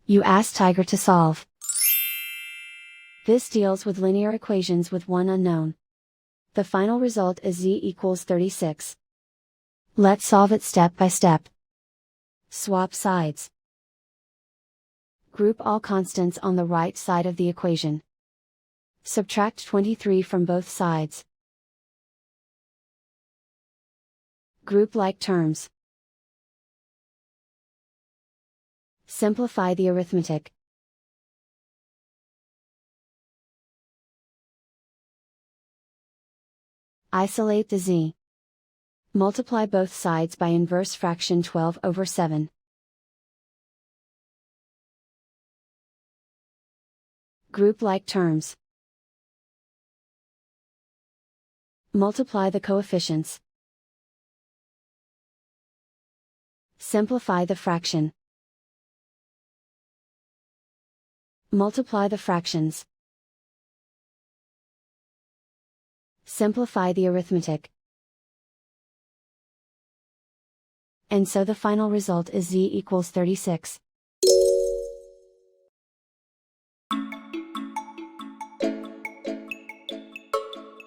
You ask Tiger to solve. This deals with linear equations with one unknown. The final result is z equals 36. Let's solve it step by step. Swap sides. Group all constants on the right side of the equation. Subtract 23 from both sides. Group like terms. Simplify the arithmetic. Isolate the z. Multiply both sides by inverse fraction 12/7. Group like terms. Multiply the coefficients. Simplify the fraction. Multiply the fractions. Simplify the arithmetic. And so the final result is z equals 36.